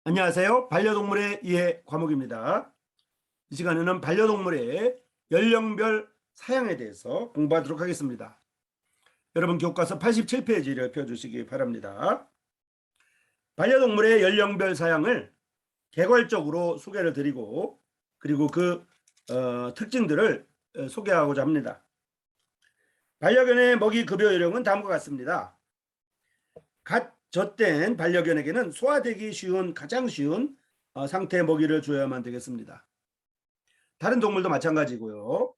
안녕하세요. 반려동물의 이해 과목입니다. 이 시간에는 반려동물의 연령별 사양에 대해서 공부하도록 하겠습니다. 여러분 교과서 87페이지를 펴주시기 바랍니다. 반려동물의 연령별 사양을 개괄적으로 소개를 드리고 그리고 그 특징들을 소개하고자 합니다. 반려견의 먹이 급여 요령은 다음과 같습니다. 갓 젖된 반려견에게는 소화되기 쉬운 가장 쉬운 상태의 먹이를 줘야만 되겠습니다. 다른 동물도 마찬가지고요.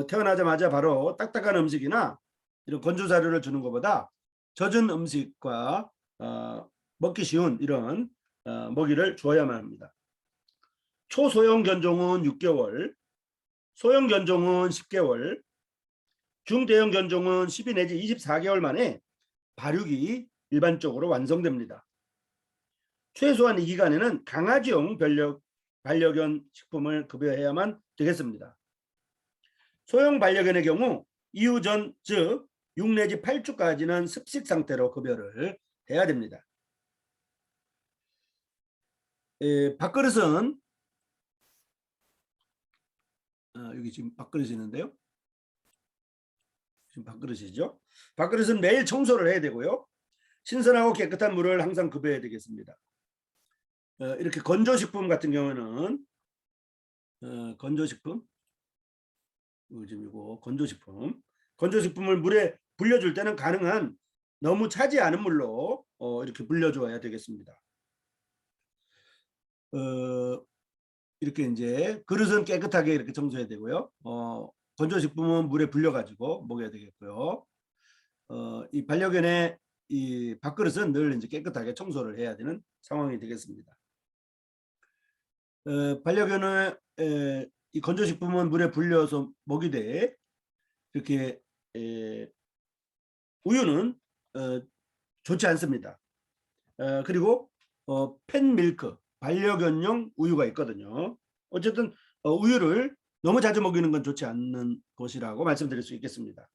태어나자마자 바로 딱딱한 음식이나 이런 건조 사료를 주는 것보다 젖은 음식과 먹기 쉬운 이런 먹이를 줘야만 합니다. 초소형 견종은 6개월, 소형 견종은 10개월, 중대형 견종은 12 내지 24개월 만에 발육이 일반적으로 완성됩니다. 최소한 이 기간에는 강아지용 반려견 식품을 급여해야만 되겠습니다. 소형 반려견의 경우 이후 전, 즉 6 내지 8주까지는 습식 상태로 급여를 해야 됩니다. 밥그릇은 여기 지금 밥그릇이 있는데요. 지금 밥그릇이죠. 밥그릇은 매일 청소를 해야 되고요. 신선하고 깨끗한 물을 항상 급여해야 되겠습니다. 이렇게 건조식품 같은 경우는 건조식품 지금 이거 건조식품을 물에 불려줄 때는 가능한 너무 차지 않은 물로 이렇게 불려줘야 되겠습니다. 이렇게 이제 그릇은 깨끗하게 이렇게 청소해야 되고요. 건조식품은 물에 불려가지고 먹여야 되겠고요. 이 반려견의 이 밥그릇은 늘 이제 깨끗하게 청소를 해야 되는 상황이 되겠습니다. 반려견의 이 건조식품은 물에 불려서 먹이되 이렇게 우유는 좋지 않습니다. 그리고 팬밀크 반려견용 우유가 있거든요. 어쨌든 우유를 너무 자주 먹이는 건 좋지 않는 것이라고 말씀드릴 수 있겠습니다.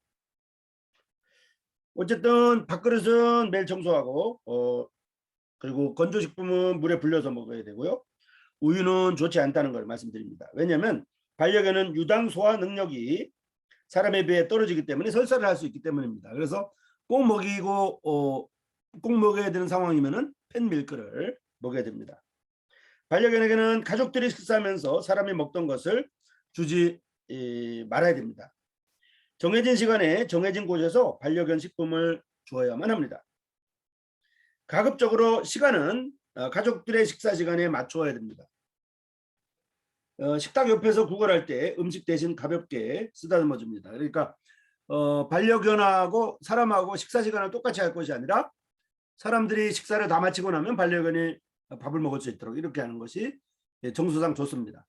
어쨌든 밥그릇은 매일 청소하고 그리고 건조식품은 물에 불려서 먹어야 되고요. 우유는 좋지 않다는 걸 말씀드립니다. 왜냐하면 반려견은 유당 소화 능력이 사람에 비해 떨어지기 때문에 설사를 할 수 있기 때문입니다. 그래서 꼭 먹여야 되는 상황이면은 팬밀크를 먹여야 됩니다. 반려견에게는 가족들이 식사하면서 사람이 먹던 것을 주지 말아야 됩니다. 정해진 시간에 정해진 곳에서 반려견 식품을 주어야만 합니다. 가급적으로 시간은 가족들의 식사 시간에 맞추어야 됩니다. 식탁 옆에서 구걸할 때 음식 대신 가볍게 쓰다듬어 줍니다. 그러니까 반려견하고 사람하고 식사 시간을 똑같이 할 것이 아니라 사람들이 식사를 다 마치고 나면 반려견이 밥을 먹을 수 있도록 이렇게 하는 것이 정서상 좋습니다.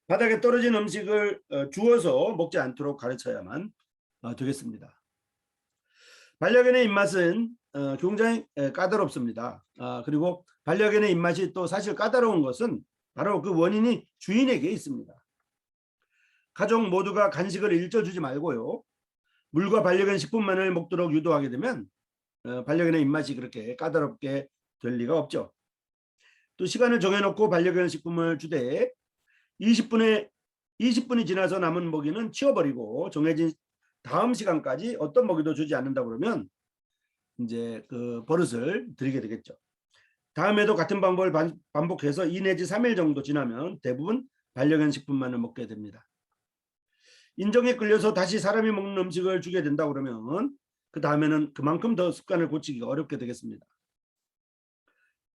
바닥에 떨어진 음식을 주워서 먹지 않도록 가르쳐야만 되겠습니다. 반려견의 입맛은 굉장히 까다롭습니다. 그리고 반려견의 입맛이 또 사실 까다로운 것은 바로 그 원인이 주인에게 있습니다. 가족 모두가 간식을 일절 주지 말고요. 물과 반려견 식품만을 먹도록 유도하게 되면 반려견의 입맛이 그렇게 까다롭게 될 리가 없죠. 또 시간을 정해놓고 반려견 식품을 주되 20분이 지나서 남은 먹이는 치워버리고 정해진 다음 시간까지 어떤 먹이도 주지 않는다 그러면 이제 그 버릇을 들이게 되겠죠. 다음에도 같은 방법을 반복해서 2 내지 3일 정도 지나면 대부분 반려견 식품만을 먹게 됩니다. 인정에 끌려서 다시 사람이 먹는 음식을 주게 된다 그러면 그 다음에는 그만큼 더 습관을 고치기가 어렵게 되겠습니다.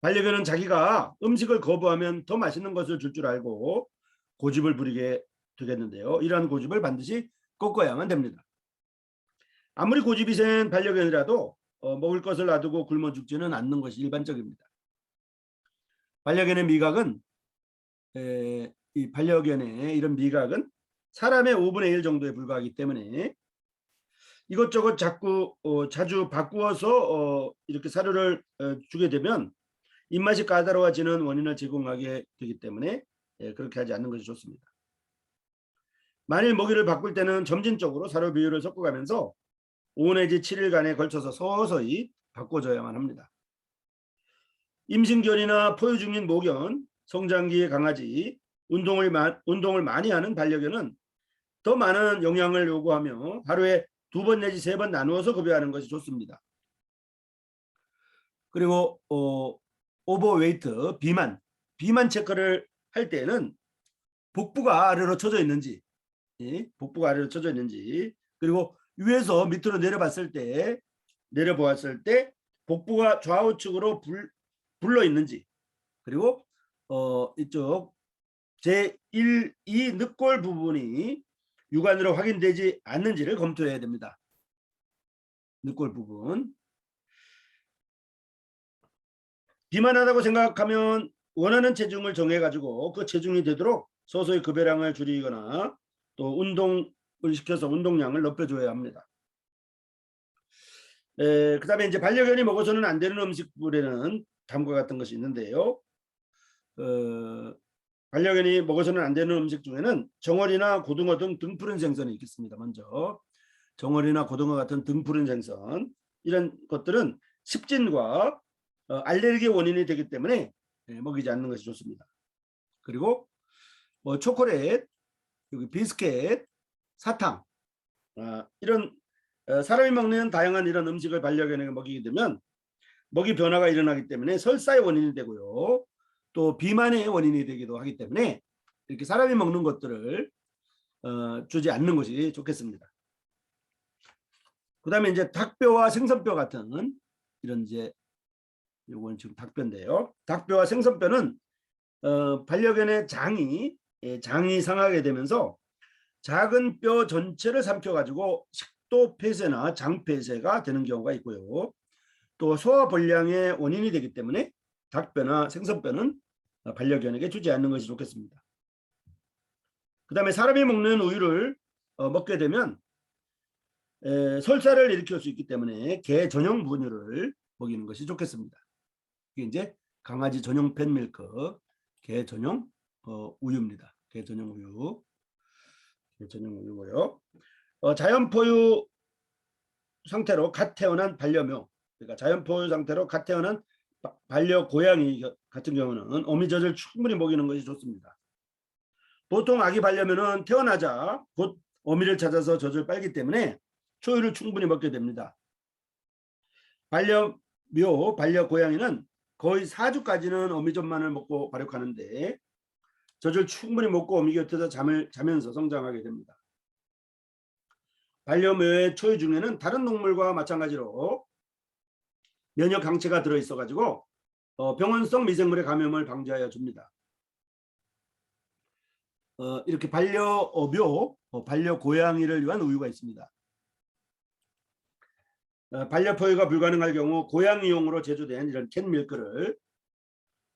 반려견은 자기가 음식을 거부하면 더 맛있는 것을 줄 줄 알고 고집을 부리게 되겠는데요. 이러한 고집을 반드시 꺾어야만 됩니다. 아무리 고집이 센 반려견이라도 먹을 것을 놔두고 굶어 죽지는 않는 것이 일반적입니다. 반려견의 미각은 이 반려견의 이런 미각은 사람의 5분의 1 정도에 불과하기 때문에 이것저것 자주 바꾸어서 이렇게 사료를 주게 되면 입맛이 까다로워지는 원인을 제공하게 되기 때문에 그렇게 하지 않는 것이 좋습니다. 만일 먹이를 바꿀 때는 점진적으로 사료 비율을 섞어가면서 5 내지 7일간에 걸쳐서 서서히 바꿔줘야만 합니다. 임신견이나 포유 중인 모견, 성장기의 강아지, 운동을 많이 하는 반려견은 더 많은 영양을 요구하며 하루에 2번 내지 3번 나누어서 급여하는 것이 좋습니다. 그리고 오버웨이트, 비만 체크를 할 때는 복부가 아래로 쳐져 있는지, 그리고 위에서 밑으로 내려보았을 때 복부가 좌우측으로 불러 있는지, 그리고 이쪽 제1, 2 늑골 부분이 육안으로 확인되지 않는지를 검토해야 됩니다. 늑골 부분. 비만하다고 생각하면 원하는 체중을 정해가지고 그 체중이 되도록 서서히 급여량을 줄이거나 또 운동을 시켜서 운동량을 높여줘야 합니다. 그 다음에 이제 반려견이 먹어서는 안 되는 음식물에는 다음과 같은 것이 있는데요. 반려견이 먹어서는 안 되는 음식 중에는 정어리나 고등어 등 등푸른 생선이 있겠습니다. 먼저 정어리나 고등어 같은 등푸른 생선, 이런 것들은 습진과 알레르기 원인이 되기 때문에 먹이지 않는 것이 좋습니다. 그리고 초콜릿, 여기 비스켓, 사탕, 이런 사람이 먹는 다양한 이런 음식을 반려견에게 먹이게 되면 먹이 변화가 일어나기 때문에 설사의 원인이 되고요. 또 비만의 원인이 되기도 하기 때문에 이렇게 사람이 먹는 것들을 주지 않는 것이 좋겠습니다. 그 다음에 이제 닭뼈와 생선뼈 같은 이런 이제 요건 지금 닭뼈인데요. 닭뼈와 생선뼈는 반려견의 장이 상하게 되면서 작은 뼈 전체를 삼켜가지고 식도 폐쇄나 장 폐쇄가 되는 경우가 있고요. 또 소화 불량의 원인이 되기 때문에 닭뼈나 생선뼈는 반려견에게 주지 않는 것이 좋겠습니다. 그 다음에 사람이 먹는 우유를 먹게 되면 설사를 일으킬 수 있기 때문에 개 전용 분유를 먹이는 것이 좋겠습니다. 이게 이제 강아지 전용 팻밀크, 개 전용 우유입니다. 개 전용 우유고요. 자연 포유 상태로 갓 태어난 반려묘, 그러니까 자연 포유 상태로 갓 태어난 반려 고양이 같은 경우는 어미젖을 충분히 먹이는 것이 좋습니다. 보통 아기 반려묘는 태어나자 곧 어미를 찾아서 젖을 빨기 때문에 초유를 충분히 먹게 됩니다. 반려 고양이는 거의 4주까지는 어미젖만을 먹고 발육하는데 젖을 충분히 먹고 어미 곁에서 자면서 성장하게 됩니다. 반려묘의 초유 중에는 다른 동물과 마찬가지로 면역 항체가 들어있어 가지고 병원성 미생물의 감염을 방지하여 줍니다. 이렇게 반려 고양이를 위한 우유가 있습니다. 반려 포유가 불가능할 경우 고양이용으로 제조된 이런 캔밀크를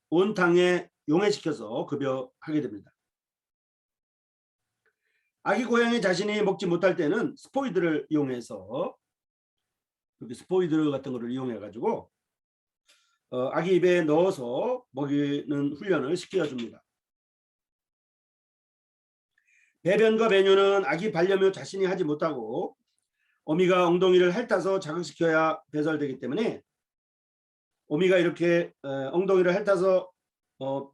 온탕에 용해시켜서 급여하게 됩니다. 아기 고양이 자신이 먹지 못할 때는 스포이드를 이용해서, 이렇게 스포이드 같은 거를 이용해 가지고 아기 입에 넣어서 먹이는 훈련을 시켜줍니다. 배변과 배뇨는 아기 반려묘 자신이 하지 못하고 어미가 엉덩이를 핥아서 자극시켜야 배설되기 때문에 어미가 이렇게 엉덩이를 핥아서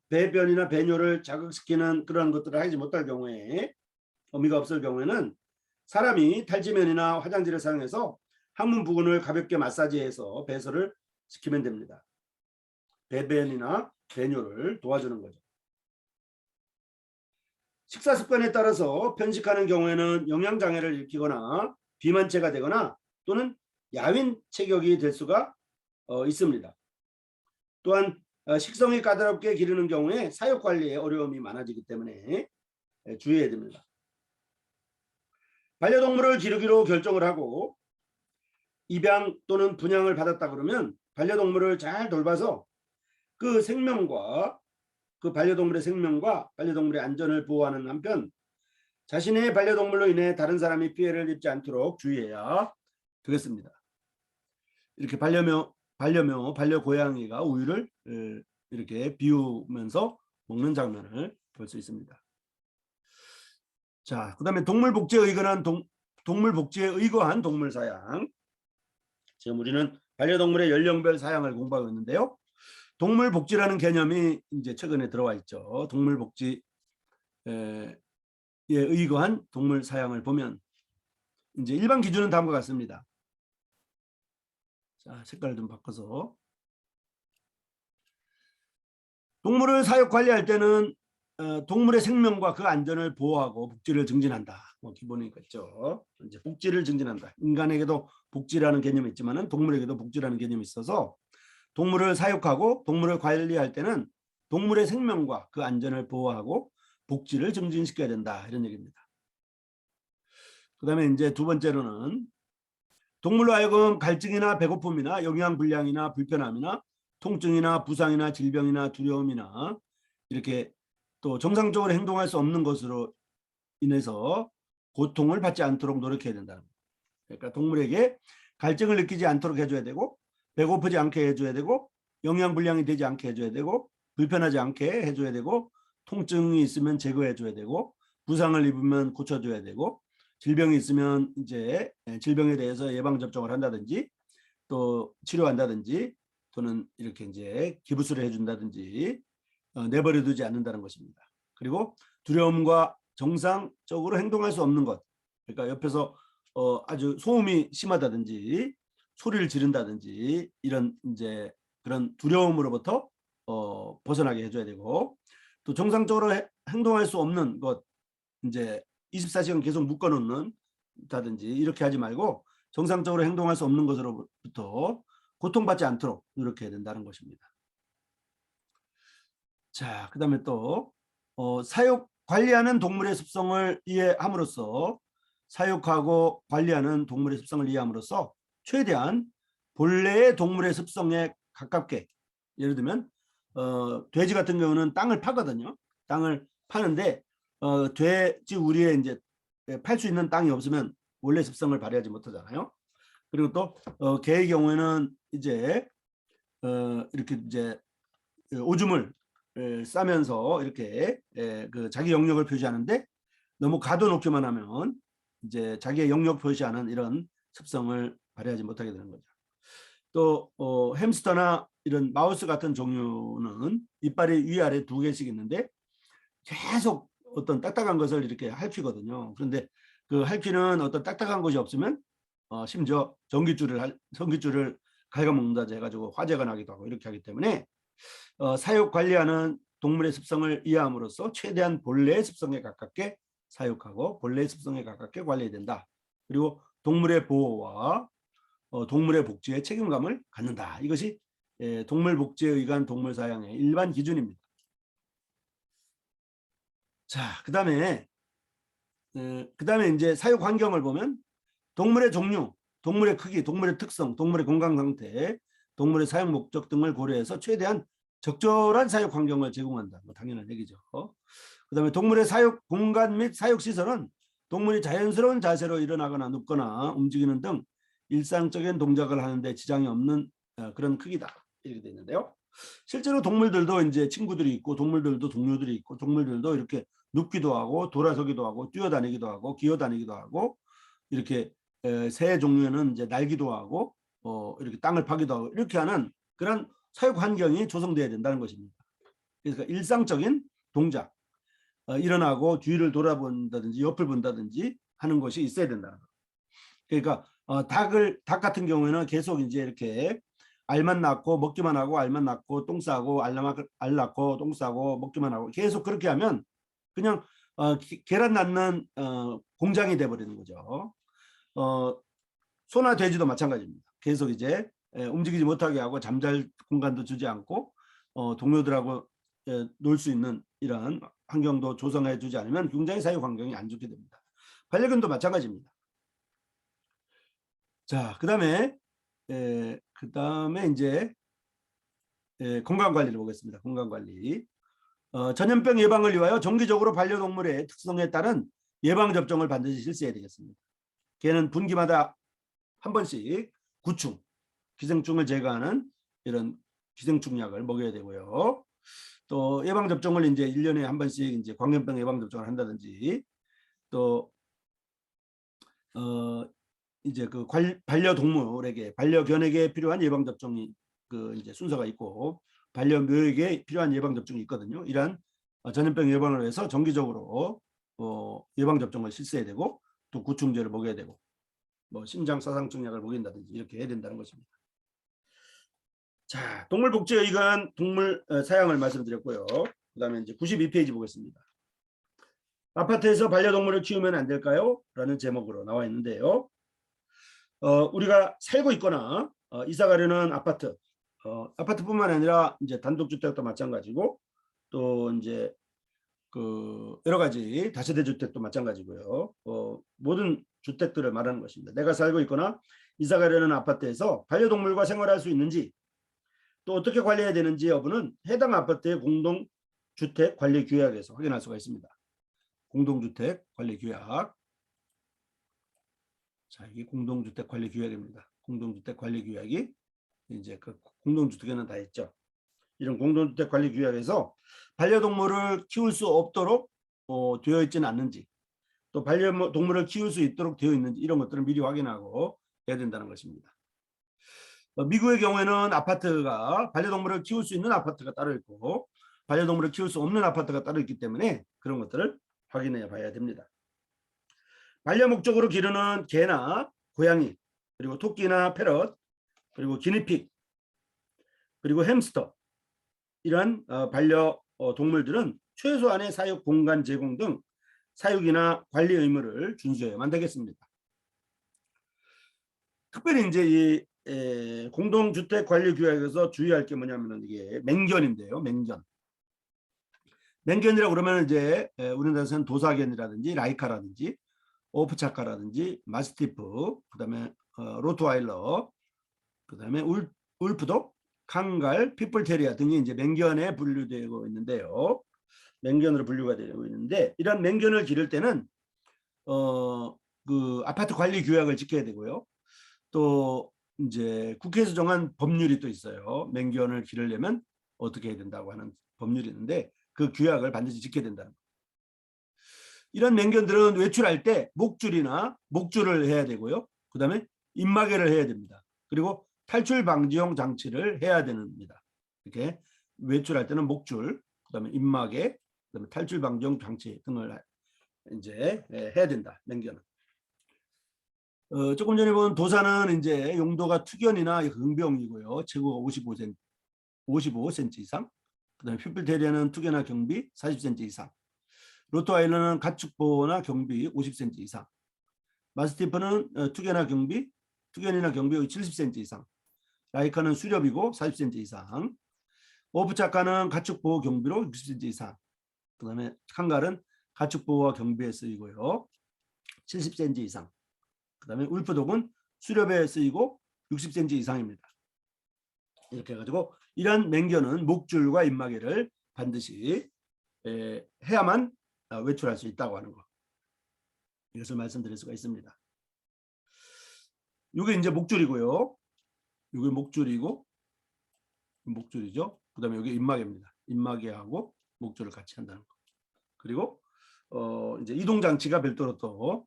배변이나 배뇨를 자극시키는 그런 것들을 하지 못할 경우에, 어미가 없을 경우에는 사람이 탈지면이나 화장지를 사용해서 항문 부근을 가볍게 마사지해서 배설을 시키면 됩니다. 배변이나 배뇨를 도와주는 거죠. 식사 습관에 따라서 편식하는 경우에는 영양장애를 일으키거나 비만체가 되거나 또는 야윈 체격이 될 수가 있습니다. 또한 식성이 까다롭게 기르는 경우에 사육 관리에 어려움이 많아지기 때문에 주의해야 됩니다. 반려동물을 기르기로 결정을 하고 입양 또는 분양을 받았다 그러면 반려동물을 잘 돌봐서 그 반려동물의 생명과 반려동물의 안전을 보호하는 한편 자신의 반려동물로 인해 다른 사람이 피해를 입지 않도록 주의해야 되겠습니다. 이렇게 반려고양이가 우유를 이렇게 비우면서 먹는 장면을 볼 수 있습니다. 자, 그다음에 동물복지에 의거한 동물 사양. 지금 우리는 반려동물의 연령별 사양을 공부하고 있는데요. 동물복지라는 개념이 이제 최근에 들어와 있죠. 동물복지에 의거한 동물 사양을 보면 이제 일반 기준은 다음과 같습니다. 자, 색깔을 좀 바꿔서 동물을 사육 관리할 때는 동물의 생명과 그 안전을 보호하고 복지를 증진한다. 뭐 기본이 있죠. 이제 복지를 증진한다. 인간에게도 복지라는 개념이 있지만은 동물에게도 복지라는 개념이 있어서 동물을 사육하고 동물을 관리할 때는 동물의 생명과 그 안전을 보호하고 복지를 증진시켜야 된다. 이런 얘기입니다. 그다음에 이제 두 번째로는 동물로 하여금 갈증이나 배고픔이나 영양 불량이나 불편함이나 통증이나 부상이나 질병이나 두려움이나 이렇게 또 정상적으로 행동할 수 없는 것으로 인해서 고통을 받지 않도록 노력해야 된다. 그러니까 동물에게 갈증을 느끼지 않도록 해줘야 되고 배고프지 않게 해줘야 되고 영양 불량이 되지 않게 해줘야 되고 불편하지 않게 해줘야 되고 통증이 있으면 제거해줘야 되고 부상을 입으면 고쳐줘야 되고 질병이 있으면 이제 질병에 대해서 예방 접종을 한다든지 또 치료한다든지 또는 이렇게 이제 기부스를 해준다든지 내버려두지 않는다는 것입니다. 그리고 두려움과 정상적으로 행동할 수 없는 것, 그러니까 옆에서 아주 소음이 심하다든지 소리를 지른다든지 이런 이제 그런 두려움으로부터 벗어나게 해줘야 되고 또 정상적으로 행동할 수 없는 것 이제 24시간 계속 묶어놓는 다든지 이렇게 하지 말고 정상적으로 행동할 수 없는 것으로부터 고통받지 않도록 노력해야 된다는 것입니다. 자, 그다음에 또 사육 관리하는 동물의 습성을 이해함으로써 사육하고 관리하는 동물의 습성을 이해함으로써 최대한 본래의 동물의 습성에 가깝게 예를 들면 돼지 같은 경우는 땅을 파거든요. 땅을 파는데 돼지 우리의 이제 팔 수 있는 땅이 없으면 원래 습성을 발휘하지 못하잖아요. 그리고 또 개의 경우에는 이제 이렇게 이제 오줌을 싸면서 이렇게 그 자기 영역을 표시하는데 너무 가둬놓기만 하면 이제 자기의 영역 표시하는 이런 습성을 발휘하지 못하게 되는 거죠. 또 햄스터나 이런 마우스 같은 종류는 이빨이 위아래 두 개씩 있는데 계속 어떤 딱딱한 것을 이렇게 핥히거든요. 그런데 그 핥히는 어떤 딱딱한 것이 없으면 심지어 전기줄을 갉아먹는다 해가지고 화재가 나기도 하고 이렇게 하기 때문에 사육 관리하는 동물의 습성을 이해함으로써 최대한 본래의 습성에 가깝게 사육하고 본래의 습성에 가깝게 관리해야 된다. 그리고 동물의 보호와 동물의 복지에 책임감을 갖는다. 이것이 동물 복지에 의한 동물 사양의 일반 기준입니다. 자, 그다음에 이제 사육 환경을 보면 동물의 종류, 동물의 크기, 동물의 특성, 동물의 건강 상태, 동물의 사육 목적 등을 고려해서 최대한 적절한 사육 환경을 제공한다. 뭐 당연한 얘기죠. 그다음에 동물의 사육 공간 및 사육 시설은 동물이 자연스러운 자세로 일어나거나 눕거나 움직이는 등 일상적인 동작을 하는데 지장이 없는 그런 크기다. 이렇게 돼 있는데요. 실제로 동물들도 이제 친구들이 있고 동물들도 동료들이 있고 동물들도 이렇게 눕기도 하고 돌아서기도 하고 뛰어다니기도 하고 기어다니기도 하고 이렇게 새 종류에는 이제 날기도 하고 이렇게 땅을 파기도 하고 이렇게 하는 그런 사육 환경이 조성돼야 된다는 것입니다. 그러니까 일상적인 동작 일어나고 뒤를 돌아본다든지 옆을 본다든지 하는 것이 있어야 된다. 그러니까 닭 같은 경우에는 계속 이제 이렇게 알만 낳고 먹기만 하고 알만 낳고 똥 싸고 알 낳고 똥 싸고 먹기만 하고 계속 그렇게 하면 그냥 계란 낳는 공장이 돼버리는 거죠. 소나 돼지도 마찬가지입니다. 계속 이제 움직이지 못하게 하고 잠잘 공간도 주지 않고 동료들하고 놀 수 있는 이러한 환경도 조성해 주지 않으면 굉장히 사육 환경이 안 좋게 됩니다. 반려견도 마찬가지입니다. 자, 그다음에 이제 건강 관리를 보겠습니다. 건강 관리. 전염병 예방을 위하여 정기적으로 반려동물의 특성에 따른 예방 접종을 반드시 실시해야 되겠습니다. 개는 분기마다 한 번씩 구충, 기생충을 제거하는 이런 기생충 약을 먹여야 되고요. 또 예방 접종을 이제 1년에 한 번씩 이제 광견병 예방 접종을 한다든지 또 이제 그 반려동물에게 반려견에게 필요한 예방 접종이 그 이제 순서가 있고 반려묘에게 필요한 예방접종이 있거든요. 이러한 전염병 예방을 위해서 정기적으로 예방접종을 실시해야 되고 또 구충제를 먹여야 되고 뭐 심장사상충 약을 먹인다든지 이렇게 해야 된다는 것입니다. 자, 동물복지의관 동물 사양을 말씀드렸고요. 그 다음에 이제 92페이지 보겠습니다. 아파트에서 반려동물을 키우면 안 될까요? 라는 제목으로 나와 있는데요. 우리가 살고 있거나 이사 가려는 아파트, 아파트뿐만 아니라 이제 단독주택도 마찬가지고 또 이제 그 여러 가지 다세대 주택도 마찬가지고요. 모든 주택들을 말하는 것입니다. 내가 살고 있거나 이사 가려는 아파트에서 반려동물과 생활할 수 있는지 또 어떻게 관리해야 되는지 여부는 해당 아파트의 공동주택 관리 규약에서 확인할 수가 있습니다. 공동주택 관리 규약. 자, 이게 공동주택 관리 규약입니다. 공동주택 관리 규약이 이제 그 공동주택에는 다 있죠. 이런 공동주택 관리 규약에서 반려동물을 키울 수 없도록 되어 있지는 않는지 또 반려동물을 키울 수 있도록 되어 있는지 이런 것들을 미리 확인하고 해야 된다는 것입니다. 미국의 경우에는 아파트가 반려동물을 키울 수 있는 아파트가 따로 있고 반려동물을 키울 수 없는 아파트가 따로 있기 때문에 그런 것들을 확인해 봐야 됩니다. 반려 목적으로 기르는 개나 고양이 그리고 토끼나 패럿 그리고 기니픽 그리고 햄스터 이런 반려동물들은 최소한의 사육 공간 제공 등 사육이나 관리 의무를 준수해야만 되겠습니다. 특별히 이제 이 공동주택 관리 규약에서 주의할 게 뭐냐면 이게 맹견인데요. 맹견이라고 그러면 이제 우리나라에서는 도사견이라든지 라이카라든지 오프차카라든지 마스티프, 그다음에 로트와일러, 그다음에 울프독, 칸갈, 피플테리아 등이 이제 맹견에 분류되고 있는데요. 맹견으로 분류가 되고 있는데 이런 맹견을 기를 때는 그 아파트 관리 규약을 지켜야 되고요. 또 이제 국회에서 정한 법률이 또 있어요. 맹견을 기르려면 어떻게 해야 된다고 하는 법률이 있는데 그 규약을 반드시 지켜야 된다는 거예요. 이런 맹견들은 외출할 때 목줄을 해야 되고요. 그 다음에 입마개를 해야 됩니다. 그리고 탈출 방지용 장치를 해야 됩니다. 이렇게 외출할 때는 목줄, 그 다음에 입마개, 그 다음에 탈출 방지용 장치 등을 이제 해야 된다. 맹견은. 조금 전에 본 도사는 이제 용도가 투견이나 응병이고요. 최고 55cm 이상. 그 다음에 퓨플테리아는 투견이나 경비 40cm 이상. 로트와일러는 가축보호나 경비 50cm 이상. 마스티프는 투견이나 경비 70cm 이상. 라이카는 수렵이고 40cm 이상. 오프차카는 가축보호 경비로 60cm 이상. 그 다음에 칸갈은 가축보호와 경비에 쓰이고요. 70cm 이상. 그 다음에 울프독은 수렵에 쓰이고 60cm 이상입니다. 이렇게 해가지고 이런 맹견은 목줄과 입마개를 반드시 해야만 외출할 수 있다고 하는 거. 이것을 말씀드릴 수가 있습니다. 이게 이제 목줄이고요. 이게 목줄이죠. 그 다음에 여기 입마개입니다. 입마개하고 목줄을 같이 한다는 거. 그리고 이제 이동장치가 별도로 또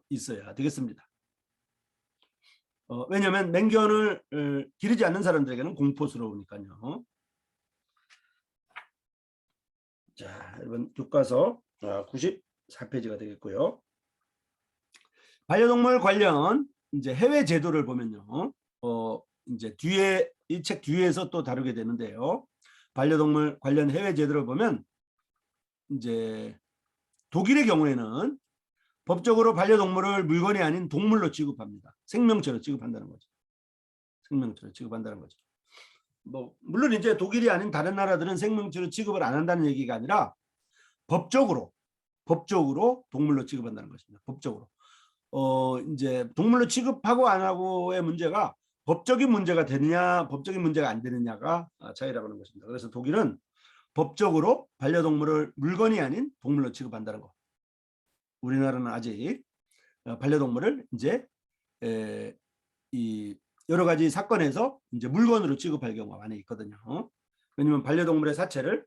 있어야 되겠습니다. 왜냐하면 맹견을 기르지 않는 사람들에게는 공포스러우니까요. 자, 여러분 교과서 94페이지가 되겠고요. 반려동물 관련 이제 해외 제도를 보면요. 이제 뒤에 이 책 뒤에서 또 다루게 되는데요. 반려동물 관련 해외 제도를 보면 이제 독일의 경우에는 법적으로 반려동물을 물건이 아닌 동물로 취급합니다. 생명체로 취급한다는 거죠. 생명체로 취급한다는 거죠. 뭐 물론 이제 독일이 아닌 다른 나라들은 생명체로 취급을 안 한다는 얘기가 아니라 법적으로 동물로 취급한다는 것입니다. 법적으로. 이제 동물로 취급하고 안 하고의 문제가 법적인 문제가 되느냐, 법적인 문제가 안 되느냐가 차이라고 하는 것입니다. 그래서 독일은 법적으로 반려동물을 물건이 아닌 동물로 취급한다는 거. 우리나라는 아직 반려동물을 이제 이 여러 가지 사건에서 이제 물건으로 취급할 경우가 많이 있거든요. 왜냐하면 반려동물의 사체를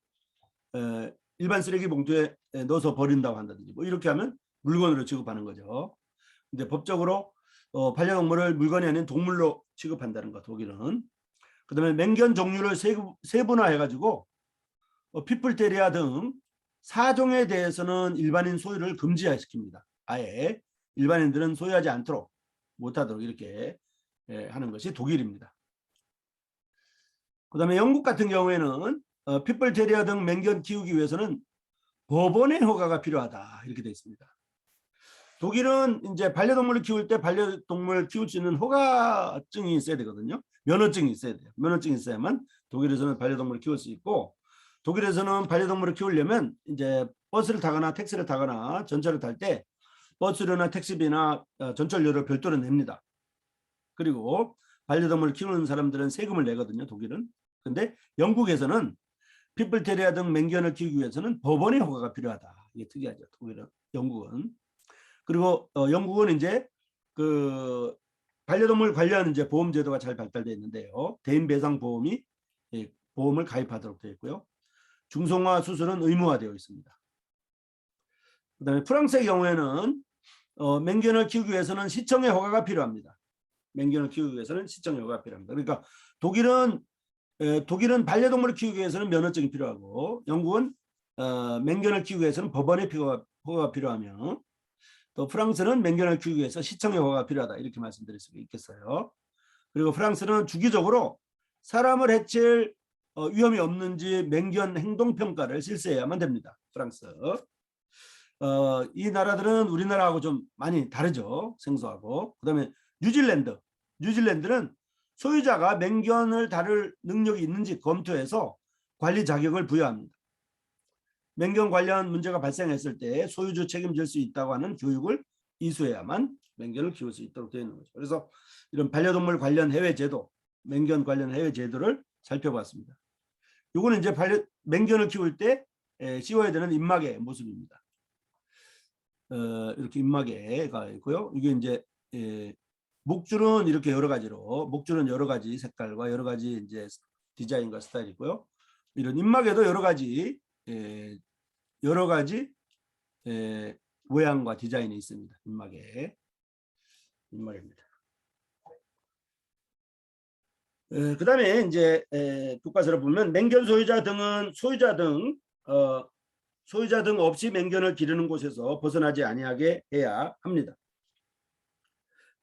일반 쓰레기 봉투에 넣어서 버린다고 한다든지 뭐 이렇게 하면 물건으로 취급하는 거죠. 근데 법적으로 반려동물을 물건이 아닌 동물로 취급한다는 것, 독일은. 그다음에 맹견 종류를 세분화해가지고 피플테리아 등 4종에 대해서는 일반인 소유를 금지시킵니다. 아예 일반인들은 소유하지 않도록 못하도록 이렇게 하는 것이 독일입니다. 그다음에 영국 같은 경우에는 피플테리아 등 맹견 키우기 위해서는 법원의 허가가 필요하다 이렇게 되어 있습니다. 독일은 이제 반려동물을 키울 때 반려동물 키울 수 있는 허가증이 있어야 되거든요. 면허증이 있어야 돼요. 면허증이 있어야만 독일에서는 반려동물을 키울 수 있고, 독일에서는 반려동물을 키우려면 이제 버스를 타거나 택시를 타거나 전철을 탈 때 버스료나 택시비나 전철료를 별도로 냅니다. 그리고 반려동물을 키우는 사람들은 세금을 내거든요. 독일은. 근데 영국에서는 피플테리아 등 맹견을 키우기 위해서는 법원의 허가가 필요하다. 이게 특이하죠. 독일은, 영국은. 그리고 영국은 이제 그 반려동물 관련 이제 보험 제도가 잘 발달되어 있는데요. 대인 배상 보험이 보험을 가입하도록 되어 있고요. 중성화 수술은 의무화되어 있습니다. 그다음에 프랑스의 경우에는 맹견을 키우기 위해서는 시청의 허가가 필요합니다. 맹견을 키우기 위해서는 시청의 허가가 필요합니다. 그러니까 독일은 반려동물을 키우기 위해서는 면허증이 필요하고, 영국은 맹견을 키우기 위해서는 법원의 허가가 필요하며, 또 프랑스는 맹견을 키우기 위해서 시청의 허가가 필요하다 이렇게 말씀드릴 수 있겠어요. 그리고 프랑스는 주기적으로 사람을 해칠 위험이 없는지 맹견 행동평가를 실시해야만 됩니다. 프랑스. 이 나라들은 우리나라하고 좀 많이 다르죠. 생소하고. 그다음에 뉴질랜드는 소유자가 맹견을 다룰 능력이 있는지 검토해서 관리 자격을 부여합니다. 맹견 관련 문제가 발생했을 때 소유주 책임질 수 있다고 하는 교육을 이수해야만 맹견을 키울 수 있도록 되어 있는 거죠. 그래서 이런 반려동물 관련 해외 제도, 맹견 관련 해외 제도를 살펴봤습니다. 이거는 이제 맹견을 키울 때 씌워야 되는 입마개 모습입니다. 이렇게 입마개가 있고요. 이게 이제 목줄은 이렇게 여러 가지로, 목줄은 여러 가지 색깔과 여러 가지 이제 디자인과 스타일이 있고요. 이런 입마개도 여러 가지 모양과 디자인이 있습니다. 입마개입니다. 그 다음에 이제 교과서를 보면 맹견 소유자 등은 소유자 등 없이 맹견을 기르는 곳에서 벗어나지 아니하게 해야 합니다.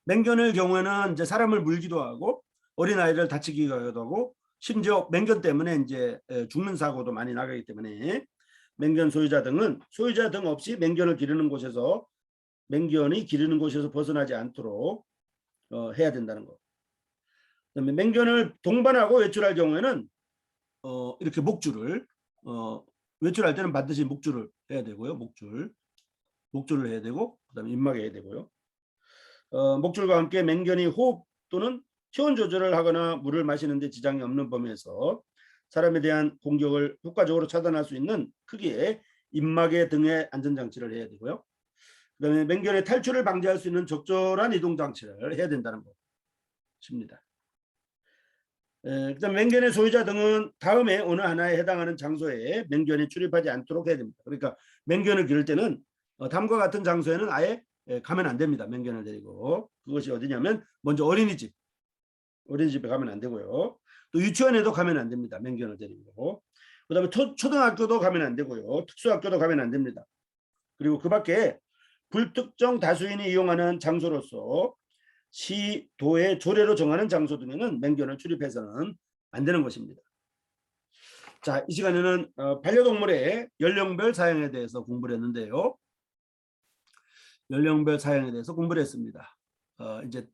맹견의 경우에는 이제 사람을 물기도 하고 어린아이를 다치기도 하고 심지어 맹견 때문에 이제 죽는 사고도 많이 나가기 때문에 맹견 소유자 등은 소유자 등 없이 맹견을 기르는 곳에서 벗어나지 않도록 해야 된다는 거. 그다음에 맹견을 동반하고 외출할 경우에는 이렇게 목줄을 외출할 때는 반드시 목줄을 해야 되고요. 목줄을 해야 되고, 그다음에 입마개 해야 되고요. 목줄과 함께 맹견이 호흡 또는 체온 조절을 하거나 물을 마시는 데 지장이 없는 범위에서 사람에 대한 공격을 효과적으로 차단할 수 있는 크기의 입마개 등의 안전장치를 해야 되고요. 그다음에 맹견의 탈출을 방지할 수 있는 적절한 이동장치를 해야 된다는 것입니다. 그다음 맹견의 소유자 등은 다음에 어느 하나에 해당하는 장소에 맹견이 출입하지 않도록 해야 됩니다. 그러니까 맹견을 기를 때는 다음과 같은 장소에는 아예 가면 안 됩니다. 맹견을 데리고. 그것이 어디냐면 먼저 어린이집에 가면 안 되고요. 또 유치원에도 가면 안 됩니다. 맹견을 데리고. 그다음에 초등학교도 가면 안 되고요. 특수학교도 가면 안 됩니다. 그리고 그 밖에 불특정 다수인이 이용하는 장소로서 시, 도의 조례로 정하는 장소 등에는 맹견을 출입해서는 안 되는 것입니다. 자, 이 시간에는 반려동물의 연령별 사양에 대해서 공부를 했는데요. 연령별 사양에 대해서 공부를 했습니다. 이제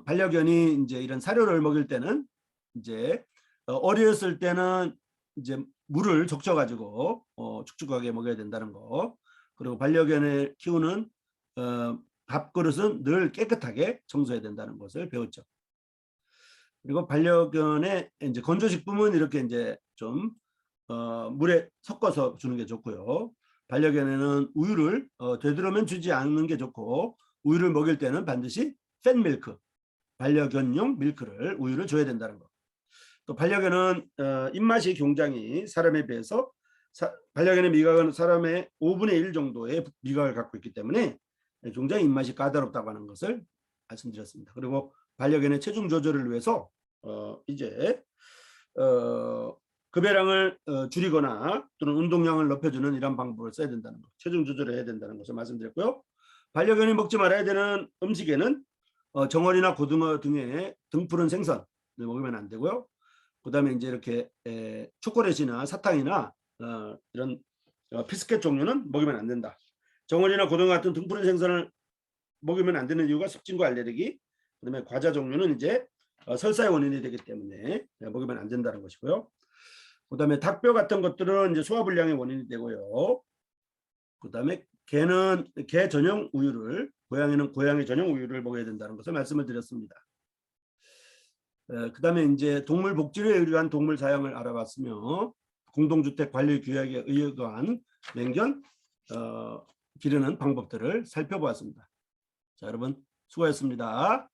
반려견이 이제 이런 사료를 먹일 때는 이제 어렸을 때는 이제 물을 적셔가지고 축축하게 먹여야 된다는 거. 그리고 반려견을 키우는 밥그릇은 늘 깨끗하게 청소해야 된다는 것을 배웠죠. 그리고 반려견의 이제 건조식품은 이렇게 이제 좀 물에 섞어서 주는 게 좋고요. 반려견에는 우유를 되도록이면 주지 않는 게 좋고, 우유를 먹일 때는 반드시 팻밀크, 반려견용 밀크를 우유를 줘야 된다는 거. 또 반려견은 입맛이 굉장히 사람에 비해서 반려견의 미각은 사람의 5분의 1 정도의 미각을 갖고 있기 때문에 굉장히 입맛이 까다롭다고 하는 것을 말씀드렸습니다. 그리고 반려견의 체중 조절을 위해서 이제 급여량을 줄이거나 또는 운동량을 높여주는 이런 방법을 써야 된다는 것, 체중 조절을 해야 된다는 것을 말씀드렸고요. 반려견이 먹지 말아야 되는 음식에는 정어리나 고등어 등의 등푸른 생선을 먹으면 안 되고요. 그다음에 이제 이렇게 초콜릿이나 사탕이나 이런 비스켓 종류는 먹으면 안 된다. 정어리나 고등어 같은 등푸른 생선을 먹으면 안 되는 이유가 습진과 알레르기, 그다음에 과자 종류는 이제 설사의 원인이 되기 때문에 먹으면 안 된다는 것이고요. 그다음에 닭뼈 같은 것들은 이제 소화불량의 원인이 되고요. 그다음에 개는 개 전용 우유를, 고양이는 고양이 전용 우유를 먹어야 된다는 것을 말씀을 드렸습니다. 그다음에 이제 동물 복지를 의료한 동물 사양을 알아봤으며 공동주택 관리 규약에 의거한 맹견 기르는 방법들을 살펴보았습니다. 자, 여러분 수고하셨습니다.